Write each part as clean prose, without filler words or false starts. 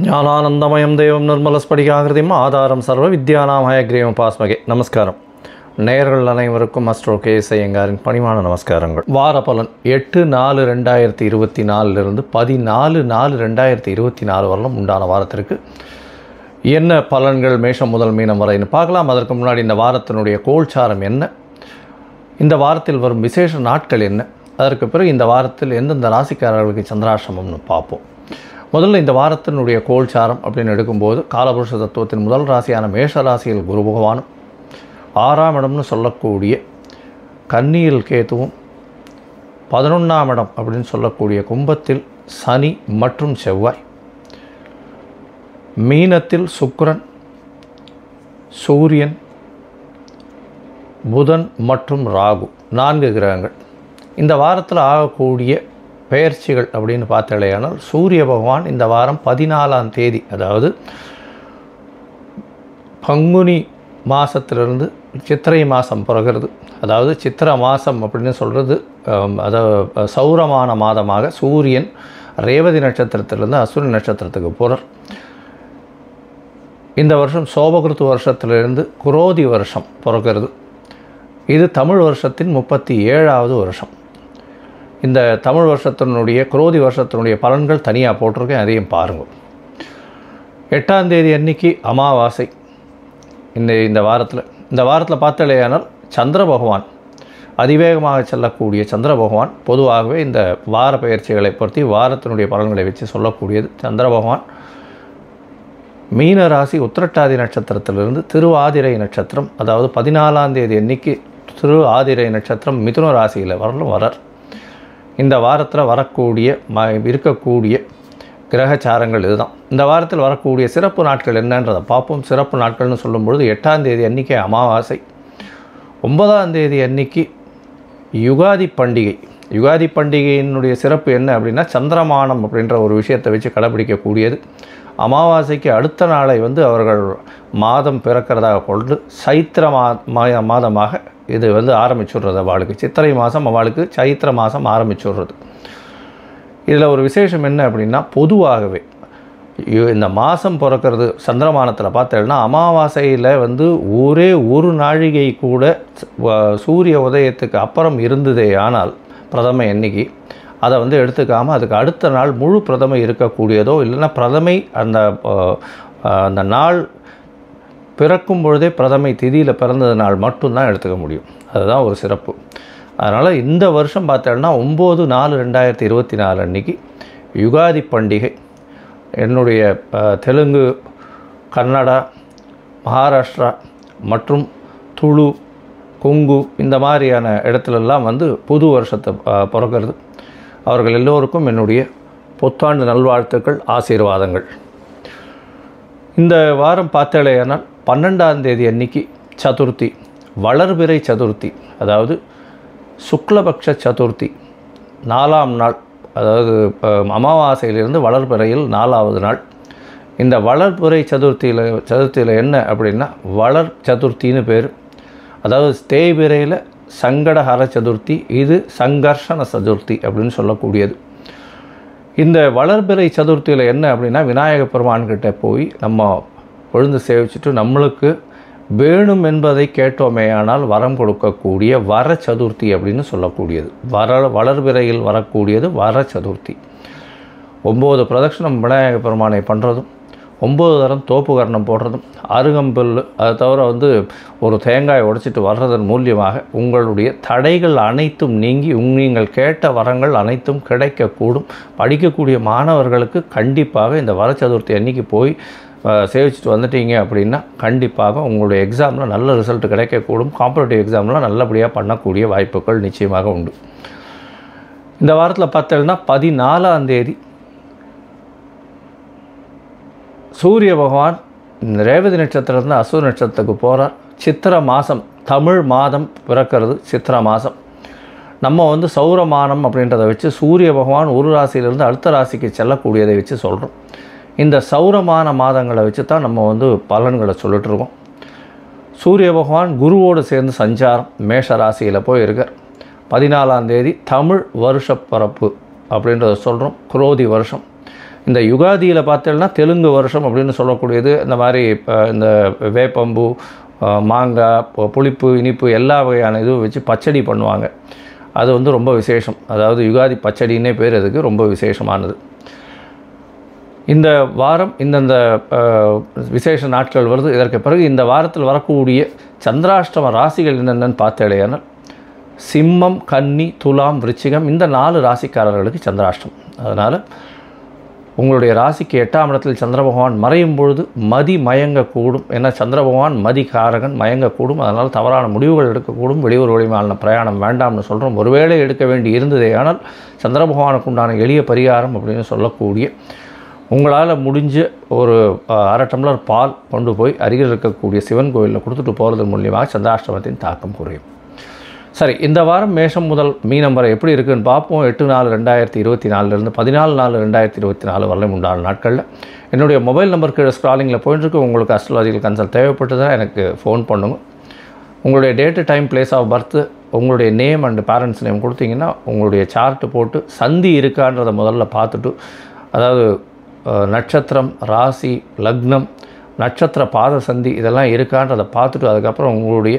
ஞானானந்தமயம் தெய்வம் நிர்மலஸ்படிகாகிருதியும் ஆதாரம் சர்வ வித்யானாம் ஹயக்ரீவம் பாஸ்மகே. நமஸ்காரம். நேயர்கள் அனைவருக்கும் அஸ்ட்ரோ கேஎஸ் ஐயங்காரின் பணிவான நமஸ்காரங்கள். வார பலன் 8/4/2024 14/4/2024 வரலும் உண்டான வாரத்திற்கு என்ன பலன்கள் மேஷம் முதல் மீனம் வரைன்னு பார்க்கலாம். அதற்கு முன்னாடி இந்த வாரத்தினுடைய கோல்சாரம் என்ன, இந்த வாரத்தில் வரும் விசேஷ நாட்கள் என்ன, அதற்கு பிறகு இந்த வாரத்தில் எந்தெந்த ராசிக்காரர்களுக்கு சந்திராசிரமம்னு பார்ப்போம். முதல்ல இந்த வாரத்தினுடைய கோல்சாரம் அப்படின்னு எடுக்கும்போது காலபுருஷ தத்துவத்தின் முதல் ராசியான மேஷ ராசியில் குரு பகவானும், 6ஆம் இடம்னு சொல்லக்கூடிய கன்னியில் கேதுவும், 11ஆம் இடம் அப்படின்னு சொல்லக்கூடிய கும்பத்தில் சனி மற்றும் செவ்வாய், மீனத்தில் சுக்கிரன், சூரியன், புதன் மற்றும் ராகு, 4 கிரகங்கள். இந்த வாரத்தில் ஆகக்கூடிய பெயர்ச்சிகள் அப்படின்னு பார்த்தாலேயானால் சூரிய பகவான் இந்த வாரம் 14ஆம் தேதி, அதாவது பங்குனி மாதத்திலிருந்து சித்திரை மாதம் பிறகுறது, அதாவது சித்திரை மாதம் அப்படின்னு சொல்கிறது, அதாவது சௌரமான மாதமாக சூரியன் ரேவதி நட்சத்திரத்திலிருந்து அஸ்வினி நட்சத்திரத்துக்கு போகிறார். இந்த வருஷம் சோபகிருத்து வருஷத்திலிருந்து குரோதி வருஷம் பிறக்கிறது. இது தமிழ் வருஷத்தின் 37ஆவது வருஷம். இந்த தமிழ் வருஷத்தினுடைய குரோதி வருஷத்தினுடைய பலன்கள் தனியாக போட்டிருக்கேன், அதையும் பாருங்கள். 8ஆம் தேதி அன்னைக்கு அமாவாசை. இந்த வாரத்தில் பார்த்தாலேயானால் சந்திர பகவான், அதிவேகமாக செல்லக்கூடிய சந்திர பகவான், பொதுவாகவே இந்த வார பயிற்சிகளை பொறுத்து வாரத்தினுடைய பலன்களை வச்சு சொல்லக்கூடியது. சந்திர பகவான் மீன ராசி உத்திரட்டாதி நட்சத்திரத்திலிருந்து திருவாதிரை நட்சத்திரம், அதாவது 14ஆம் தேதி அன்னைக்கு திருவாதிரை நட்சத்திரம் மிதுன ராசியில் வரார். இந்த வாரத்தில் வரக்கூடிய இருக்கக்கூடிய கிரகச்சாரங்கள் இதுதான். இந்த வாரத்தில் வரக்கூடிய சிறப்பு நாட்கள் என்னன்றதை பார்ப்போம். சிறப்பு நாட்கள்னு சொல்லும்பொழுது 8ஆம் தேதி அன்றைக்கி அமாவாசை, 9ஆம் தேதி அன்றைக்கி யுகாதி பண்டிகை. யுகாதி பண்டிகையினுடைய சிறப்பு என்ன அப்படின்னா சந்திரமானம் அப்படின்ற ஒரு விஷயத்தை வச்சு கடைபிடிக்கக்கூடியது. அமாவாசைக்கு அடுத்த நாளை அவர்கள் மாதம் பிறக்கிறதாக கொண்டு சைத்திர மாதமாக இது ஆரம்பிச்சுடுறது. அவளுக்கு சித்திரை மாதம், அவளுக்கு சைத்திர மாதம் ஆரம்பிச்சுடுறது. இதில் ஒரு விசேஷம் என்ன அப்படின்னா, பொதுவாகவே இந்த மாதம் பிறக்கிறது சந்திரமானத்தில் பார்த்தேன்னா அமாவாசையில் ஒரே ஒரு நாழிகை கூட சூரிய உதயத்துக்கு அப்புறம் இருந்ததே ஆனால் பிரதமை எண்ணிக்கை அதை எடுத்துக்காமல் அதுக்கு அடுத்த நாள் முழு பிரதமை இருக்கக்கூடியதோ, இல்லைன்னா பிரதமை அந்த நாள் பிறக்கும் பொழுதே பிரதமை திதியில் பிறந்தது நாள் மட்டும்தான் எடுத்துக்க முடியும். அதுதான் ஒரு சிறப்பு. அதனால் இந்த வருஷம் பார்த்தோன்னா 9/4/2024 அன்றைக்கி யுகாதி பண்டிகை. என்னுடைய தெலுங்கு, கன்னடா, மகாராஷ்டிரா மற்றும் துளு, கொங்கு இந்த மாதிரியான இடத்துலெல்லாம் புது வருஷத்தை பிறக்கிறது. அவர்கள் எல்லோருக்கும் என்னுடைய புத்தாண்டு நல்வாழ்த்துக்கள், ஆசீர்வாதங்கள். இந்த வாரம் பார்த்தாலேயானால் 12ஆம் தேதி அன்னைக்கு சதுர்த்தி, வளர்பிறை சதுர்த்தி, அதாவது சுக்லபக்ஷ சதுர்த்தி, 4ஆம் நாள், அதாவது அமாவாசையிலிருந்து வளர்பிறையில் 4ஆவது நாள். இந்த வளர்பிறை சதுர்த்தியில் என்ன அப்படின்னா வளர் சதுர்த்தின்னு பேர். அதாவது தேய்பிறையில் சங்கடஹர சதுர்த்தி, இது சங்கர்ஷண சதுர்த்தி அப்படின்னு சொல்லக்கூடியது. இந்த வளர்பிறை சதுர்த்தியில் என்ன அப்படின்னா விநாயக பெருமான்கிட்ட போய் நம்ம பொழுது சேவிச்சுட்டு நம்மளுக்கு வேணும் என்பதை கேட்டோமேயானால் வரம் கொடுக்கக்கூடிய வர சதுர்த்தி அப்படின்னு சொல்லக்கூடியது. வளர்பிறையில் வரக்கூடியது வர சதுர்த்தி. 9 பிரதட்சணம் விநாயக பெருமானை பண்ணுறதும், 9 தரம் தோப்பு கரணம் போடுறதும், அருகம்பில், அதை தவிர ஒரு தேங்காய் உடைச்சிட்டு வர்றதன் மூலியமாக உங்களுடைய தடைகள் அனைத்தும் நீங்கி நீங்கள் கேட்ட வரங்கள் அனைத்தும் கிடைக்கக்கூடும். படிக்கக்கூடிய மாணவர்களுக்கு கண்டிப்பாக இந்த வர சதுர்த்தி அன்றைக்கி போய் சேவிச்சுட்டு வந்துட்டீங்க அப்படின்னா கண்டிப்பாக உங்களுடைய எக்ஸாமில் நல்ல ரிசல்ட் கிடைக்கக்கூடும். காம்படிட்டிவ் எக்ஸாம்லாம் நல்லபடியாக பண்ணக்கூடிய வாய்ப்புகள் நிச்சயமாக உண்டு. இந்த வாரத்தில் பார்த்தோம்னா 14ஆம் தேதி சூரிய பகவான் ரேவதி நட்சத்திரத்திலிருந்து அஸ்வினி நட்சத்திரத்துக்கு போகிறார். சித்திரை மாதம், தமிழ் மாதம் பிறக்கிறது சித்திரை மாதம். நம்ம சௌரமானம் அப்படின்றத வச்சு சூரிய பகவான் ஒரு ராசியிலிருந்து அடுத்த ராசிக்கு செல்லக்கூடியதை வச்சு சொல்கிறோம். இந்த சௌரமான மாதங்களை வச்சு தான் நம்ம பலன்களை சொல்லிட்டுருக்கோம். சூரிய பகவான் குருவோடு சேர்ந்து சஞ்சாரம் மேஷ ராசியில் போய் இருக்கார். 14ஆம் தேதி தமிழ் வருஷ பிறப்பு அப்படின்றத சொல்கிறோம், குரோதி வருஷம். இந்த யுகாதியில் பார்த்தீங்கன்னா தெலுங்கு வருஷம் அப்படின்னு சொல்லக்கூடியது இந்த மாதிரி இந்த வேப்பம்பூ, மாங்காய், புளிப்பு, இனிப்பு எல்லா வகையான இதுவும் வச்சு பச்சடி பண்ணுவாங்க. அது வந்து ரொம்ப விசேஷம். அதாவது யுகாதி பச்சடின்னே பேர் அதுக்கு, ரொம்ப விசேஷமானது. இந்த வாரம் இந்தந்த விசேஷ நாட்கள் வருது. இதற்கு பிறகு இந்த வாரத்தில் வரக்கூடிய சந்திராஷ்டம ராசிகள் என்னென்னு பார்த்தேடையானால் சிம்மம், கன்னி, துலாம், விருச்சிகம் இந்த 4 ராசிக்காரர்களுக்கு சந்திராஷ்டம். அதனால் உங்களுடைய ராசிக்கு 8ஆம் இடத்தில் சந்திர பகவான் மறையும் பொழுது மதி மயங்கக்கூடும். ஏன்னா சந்திர பகவான் மதிகாரகன், மயங்கக்கூடும். அதனால் தவறான முடிவுகள் எடுக்கக்கூடும். வெளியூர் வழிமான பிரயாணம் வேண்டாம்னு சொல்கிறோம். ஒருவேளை எடுக்க வேண்டி இருந்ததே ஆனால் சந்திர பகவானுக்கு உண்டான எளிய பரிகாரம் அப்படின்னு சொல்லக்கூடிய உங்களால் முடிஞ்ச ஒரு 1/2 டம்ளர் பால் கொண்டு போய் அருகில் இருக்கக்கூடிய சிவன் கோயிலில் கொடுத்துட்டு போகிறது மூலியமாக சந்திராஷ்டமத்தின் தாக்கம் குறையும். சரி, இந்த வாரம் மேஷம் முதல் மீனம் வரை எப்படி இருக்குதுன்னு பார்ப்போம். 8/4/2024 14/4/2024 வரலையும் உண்டான நாட்களில் என்னுடைய மொபைல் நம்பர் கீழே ஸ்க்ராலிங்கில் போயிட்டுருக்கு. உங்களுக்கு அஸ்ட்ராலஜிக்கல் கன்சல்ட் தேவைப்பட்டதுன்னா எனக்கு ஃபோன் பண்ணுங்க. உங்களுடைய date, time, place of birth, உங்களுடைய நேம் அண்டு பேரண்ட்ஸ் நேம் கொடுத்தீங்கன்னா உங்களுடைய சார்ட்டு போட்டு சந்தி இருக்கான்றதை முதல்ல பார்த்துட்டு, அதாவது நட்சத்திரம், ராசி, லக்னம், நட்சத்திர பாத சந்தி இதெல்லாம் இருக்கான்றதை பார்த்துட்டு அதுக்கப்புறம் உங்களுடைய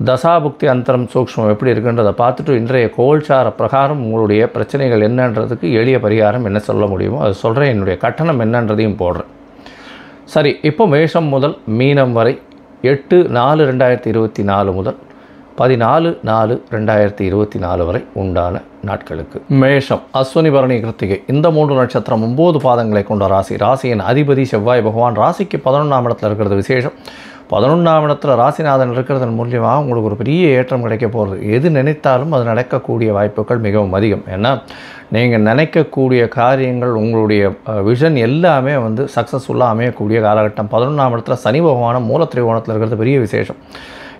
தசாபுக்தி அந்தரம் சூக்ஷ்மம் எப்படி இருக்குன்றதை பார்த்துட்டு இன்றைய கோல்சார பிரகாரம் உங்களுடைய பிரச்சனைகள் என்னன்றதுக்கு எளிய பரிகாரம் என்ன சொல்ல முடியுமோ அது சொல்கிறேன். என்னுடைய கட்டணம் என்னன்றதையும் போடுறேன். சரி, இப்போ மேஷம் முதல் மீனம் வரை 8/4/2024 முதல் 14/4/2024 வரை உண்டான நாட்களுக்கு. மேஷம், அஸ்வினி, பரணி, கிருத்திகை இந்த 3 நட்சத்திரம் 9 பாதங்களை கொண்ட ராசி. ராசியின் அதிபதி செவ்வாய் பகவான். ராசிக்கு 11ஆம் இடத்துல இருக்கிறது விசேஷம். 11ஆம் இடத்துல ராசிநாதன் இருக்கிறதன் மூலியமாக உங்களுக்கு ஒரு பெரிய ஏற்றம் கிடைக்க போகிறது. எது நினைத்தாலும் அது நடக்கக்கூடிய வாய்ப்புகள் மிகவும் அதிகம். ஏன்னா நீங்கள் நினைக்கக்கூடிய காரியங்கள், உங்களுடைய விஷன் எல்லாமே வந்து சக்ஸஸ்ஃபுல்லாக அமையக்கூடிய காலகட்டம். 11ஆம் இடத்துல சனி பகவானும் மூல திரிகோணத்தில் இருக்கிறது பெரிய விசேஷம்.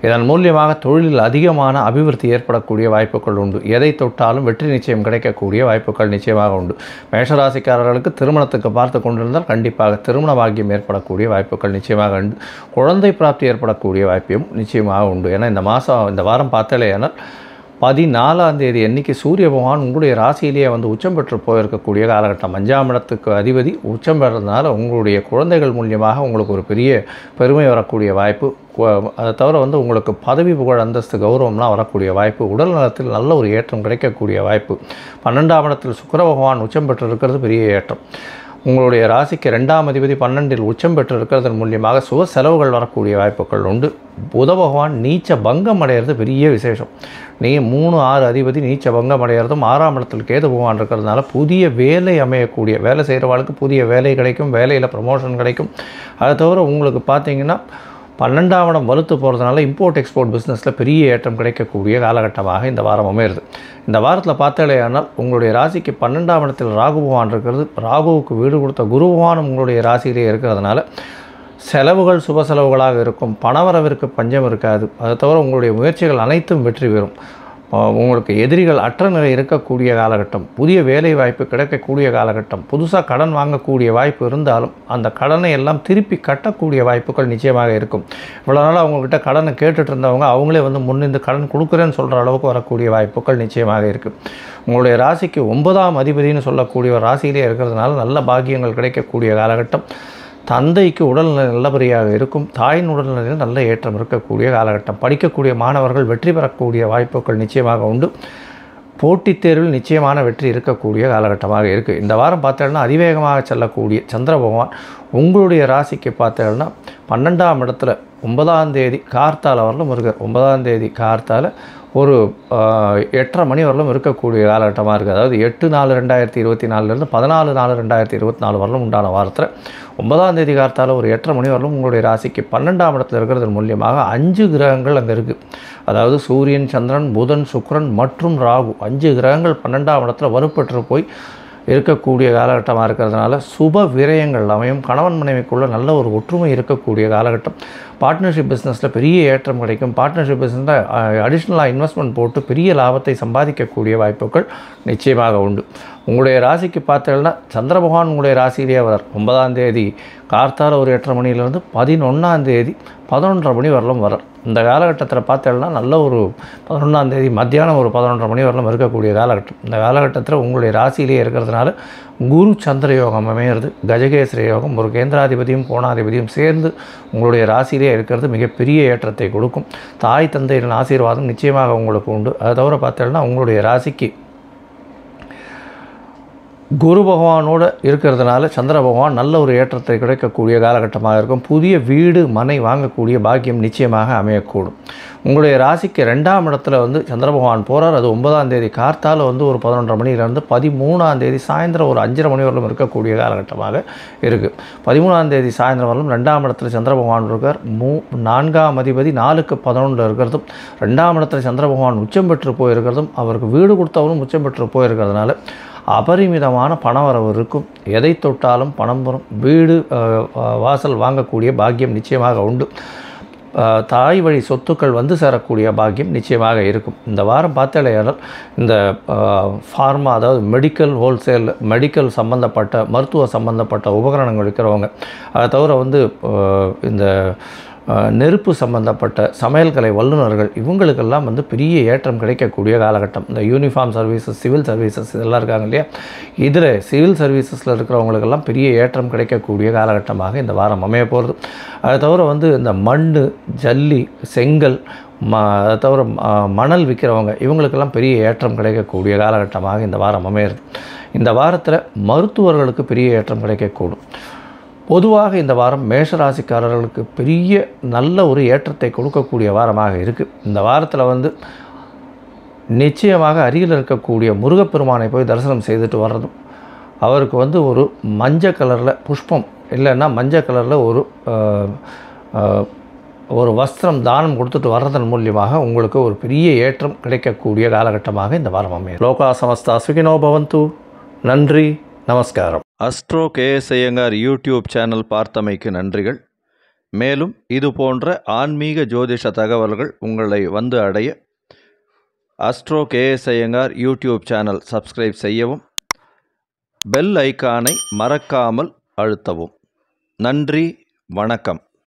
இதன் மூலியமாக தொழிலில் அதிகமான அபிவிருத்தி ஏற்படக்கூடிய வாய்ப்புகள் உண்டு. எதை தொட்டாலும் வெற்றி நிச்சயம் கிடைக்கக்கூடிய வாய்ப்புகள் நிச்சயமாக உண்டு. மேஷராசிக்காரர்களுக்கு திருமணத்துக்கு பார்த்து கொண்டிருந்தால் கண்டிப்பாக திருமண பாக்கியம் ஏற்படக்கூடிய வாய்ப்புகள் நிச்சயமாக உண்டு. குழந்தை பிராப்தி ஏற்படக்கூடிய வாய்ப்பும் நிச்சயமாக உண்டு. ஏன்னா இந்த வாரம் பார்த்தாலேயானால் 14ஆம் தேதி அன்றைக்கி சூரிய பகவான் உங்களுடைய ராசியிலேயே வந்து உச்சம் பெற்று போயிருக்கக்கூடிய காலகட்டம். 5ஆம் இடத்துக்கு அதிபதி உச்சம் பெறதுனால உங்களுடைய குழந்தைகள் மூலியமாக உங்களுக்கு ஒரு பெரிய பெருமை வரக்கூடிய வாய்ப்பு. அதை தவிர வந்து உங்களுக்கு பதவி, புகழ், அந்தஸ்து, கௌரவம்லாம் வரக்கூடிய வாய்ப்பு. உடல் நலத்தில் நல்ல ஒரு ஏற்றம் கிடைக்கக்கூடிய வாய்ப்பு. 12ஆம் இடத்தில் சுக்கிர பகவான் உச்சம் பெற்று இருக்கிறது பெரிய ஏற்றம். உங்களுடைய ராசிக்கு 2ஆம் அதிபதி 12இல் உச்சம் பெற்று இருக்கிறதன் மூலியமாக சுப செலவுகள் வரக்கூடிய வாய்ப்புகள் உண்டு. புத பகவான் நீச்ச பங்கம் அடைகிறது பெரிய விசேஷம். 3-6 அதிபதி நீச்ச பங்கம் அடைகிறதும் 6ஆம் இடத்தில் கேது பகவான் இருக்கிறதுனால புதிய வேலை அமையக்கூடிய, வேலை செய்கிறவர்களுக்கு புதிய வேலை கிடைக்கும், வேலையில் ப்ரமோஷன் கிடைக்கும். அதை தவிர உங்களுக்கு பார்த்தீங்கன்னா 12ஆம் இடம் வலுத்து போகிறதுனால இம்போர்ட் எக்ஸ்போர்ட் பிஸ்னஸில் பெரிய ஏற்றம் கிடைக்கக்கூடிய காலகட்டமாக இந்த வாரம் அமையிறது. இந்த வாரத்தில் பார்த்தாலேயானால் உங்களுடைய ராசிக்கு 12ஆம் இடத்தில் ராகு பகவான் இருக்கிறது. ராகுவுக்கு வீடு கொடுத்த குரு பகவான் உங்களுடைய ராசியிலே இருக்கிறதுனால செலவுகள் சுப செலவுகளாக இருக்கும். பணவரவிற்கு பஞ்சம் இருக்காது. அதை தவிர உங்களுடைய முயற்சிகள் அனைத்தும் வெற்றி பெறும். உங்களுக்கு எதிரிகள் அற்ற நிலை இருக்கக்கூடிய காலகட்டம். புதிய வேலை வாய்ப்பு கிடைக்கக்கூடிய காலகட்டம். புதுசாக கடன் வாங்கக்கூடிய வாய்ப்பு இருந்தாலும் அந்த கடனை எல்லாம் திருப்பி கட்டக்கூடிய வாய்ப்புகள் நிச்சயமாக இருக்கும். இவ்வளோ நாள் அவங்கக்கிட்ட கடனை கேட்டுட்டு இருந்தவங்க அவங்களே வந்து முன்னிருந்து கடன் கொடுக்குறேன்னு சொல்கிற அளவுக்கு வரக்கூடிய வாய்ப்புகள் நிச்சயமாக இருக்குது. உங்களுடைய ராசிக்கு 9ஆம் அதிபதினு சொல்லக்கூடிய ஒரு ராசியிலே இருக்கிறதுனால நல்ல பாக்கியங்கள் கிடைக்கக்கூடிய காலகட்டம். தந்தைக்கு உடல்நிலை நல்லபடியாக இருக்கும். தாயின் உடல்நிலையில் நல்ல ஏற்றம் இருக்கக்கூடிய காலகட்டம். படிக்கக்கூடிய மாணவர்கள் வெற்றி பெறக்கூடிய வாய்ப்புகள் நிச்சயமாக உண்டு. போட்டித் தேர்வில் நிச்சயமான வெற்றி இருக்கக்கூடிய காலகட்டமாக இருக்குது. இந்த வாரம் பார்த்தோன்னா அதிவேகமாக செல்லக்கூடிய சந்திர பகவான் உங்களுடைய ராசிக்கு பார்த்தோன்னா 12ஆம் இடத்துல 9ஆம் தேதி கார்த்தால வரலும் இருக்கார். 9ஆம் தேதி கார்த்தால ஒரு 8:30 மணி வரலும் இருக்கக்கூடிய காலகட்டமாக இருக்குது. அதாவது 8/4/2024 14/4/2024 வரலும் உண்டான வாரத்தில் 9ஆம் தேதி காலத்தால் ஒரு 8:30 மணி வரலும் உங்களுடைய ராசிக்கு 12ஆம் இடத்துல இருக்கிறது மூலியமாக 5 கிரகங்கள் அங்கே இருக்குது. அதாவது சூரியன், சந்திரன், புதன், சுக்கிரன் மற்றும் ராகு 5 கிரகங்கள் 12ஆம் இடத்துல வலுப்பெற்று போய் இருக்கக்கூடிய காலகட்டமாக இருக்கிறதுனால சுப விரயங்கள் அமையும். கணவன் மனைவிக்குள்ளே நல்ல ஒரு ஒற்றுமை இருக்கக்கூடிய காலகட்டம். பார்ட்னர்ஷிப் பிஸ்னஸில் பெரிய ஏற்றம் கிடைக்கும். பார்ட்னர்ஷிப் பிஸ்னஸில் அடிஷ்னலாக இன்வெஸ்ட்மெண்ட் போட்டு பெரிய லாபத்தை சம்பாதிக்கக்கூடிய வாய்ப்புகள் நிச்சயமாக உண்டு. உங்களுடைய ராசிக்கு பார்த்தீங்கன்னா சந்திர பகவான் உங்களுடைய ராசியிலேயே வரார். 9ஆம் தேதி கார்த்தால ஒரு 8:30 மணியிலிருந்து 11ஆம் தேதி 11:30 மணி வரலும் வரார். இந்த காலகட்டத்தில் பார்த்தேன்னா நல்ல ஒரு 11ஆம் தேதி மத்தியானம் ஒரு 11:30 மணி வரலும் இருக்கக்கூடிய காலகட்டம். இந்த காலகட்டத்தில் உங்களுடைய ராசியிலேயே இருக்கிறதுனால குரு சந்திர யோகம் அமையிறது, கஜகேசரி யோகம், ஒரு கேந்திராதிபதியும் கோணாதிபதியும் சேர்ந்து உங்களுடைய ராசியிலே இருக்கிறது மிகப்பெரிய ஏற்றத்தை கொடுக்கும். தாய் தந்தையின் ஆசீர்வாதம் நிச்சயமாக உங்களுக்கு உண்டு. அதை தவிர பார்த்தேன்னா உங்களுடைய ராசிக்கு குரு பகவானோடு இருக்கிறதுனால சந்திர பகவான் நல்ல ஒரு ஏற்றத்தை கிடைக்கக்கூடிய காலகட்டமாக இருக்கும். புதிய வீடு மனை வாங்கக்கூடிய பாக்கியம் நிச்சயமாக அமையக்கூடும். உங்களுடைய ராசிக்கு 2ஆம் இடத்துல சந்திர பகவான் போகிறார். அது 9ஆம் தேதி கார்த்தால் ஒரு 11:30 மணியிலேருந்து 13ஆம் தேதி சாயந்தரம் ஒரு 5:30 மணி வரலும் இருக்கக்கூடிய காலகட்டமாக இருக்குது. 13ஆம் தேதி சாயந்தரம் வரலும் 2ஆம் இடத்துல சந்திர பகவான் இருக்கார். 4ஆம் அதிபதி 4க்கு 11 இருக்கிறதும், 2ஆம் இடத்துல சந்திர பகவான் உச்சம் பெற்று போயிருக்கிறதும், அவருக்கு வீடு கொடுத்தவரும் உச்சம் பெற்று போயிருக்கிறதுனால அபரிமிதமான பணவரவு இருக்கும். எதை தொட்டாலும் பணம் வரும். வீடு வாசல் வாங்கக்கூடிய பாக்கியம் நிச்சயமாக உண்டு. தாய் வழி சொத்துக்கள் சேரக்கூடிய பாக்கியம் நிச்சயமாக இருக்கும். இந்த வாரம் பார்த்தாலேயானால் இந்த ஃபார்மா, அதாவது மெடிக்கல் ஹோல்சேல், மெடிக்கல் சம்பந்தப்பட்ட மருத்துவ சம்பந்தப்பட்ட உபகரணங்கள் விற்கிறவங்க, அதை தவிர இந்த நெருப்பு சம்பந்தப்பட்ட சமையல்கலை வல்லுநர்கள், இவங்களுக்கெல்லாம் பெரிய ஏற்றம் கிடைக்கக்கூடிய காலகட்டம். இந்த யூனிஃபார்ம் சர்வீசஸ், சிவில் சர்வீசஸ் இதெல்லாம் இருக்காங்க இல்லையா, இதில் சிவில் சர்வீசஸில் இருக்கிறவங்களுக்கெல்லாம் பெரிய ஏற்றம் கிடைக்கக்கூடிய காலகட்டமாக இந்த வாரம் அமைய போகிறது. அதை தவிர இந்த மண், ஜல்லி, செங்கல், அதை தவிர மணல் விற்கிறவங்க, இவங்களுக்கெல்லாம் பெரிய ஏற்றம் கிடைக்கக்கூடிய காலகட்டமாக இந்த வாரம் அமையிறது. இந்த வாரத்தில் மருத்துவர்களுக்கு பெரிய ஏற்றம் கிடைக்கக்கூடும். பொதுவாக இந்த வாரம் மேஷராசிக்காரர்களுக்கு பெரிய நல்ல ஒரு ஏற்றத்தை கொடுக்கக்கூடிய வாரமாக இருக்குது. இந்த வாரத்தில் நிச்சயமாக அருகில் இருக்கக்கூடிய முருகப்பெருமானை போய் தரிசனம் செய்துட்டு வர்றதும், அவருக்கு ஒரு மஞ்சள் கலரில் புஷ்பம் இல்லைன்னா மஞ்சள் கலரில் ஒரு வஸ்திரம் தானம் கொடுத்துட்டு வர்றதன் மூலியமாக உங்களுக்கு ஒரு பெரிய ஏற்றம் கிடைக்கக்கூடிய காலகட்டமாக இந்த வாரம் அமையும். லோகா சமஸ்தா சுகினோ பவந்து. நன்றி, நமஸ்காரம். Astro KS Iyengar YouTube channel பார்த்தமைக்கு நன்றிகள். மேலும் இது போன்ற ஆன்மீக ஜோதிஷ தகவல்கள் உங்களை அடைய Astro KS Iyengar YouTube channel subscribe செய்யவும், பெல் ஐக்கானை மறக்காமல் அழுத்தவும். நன்றி, வணக்கம்.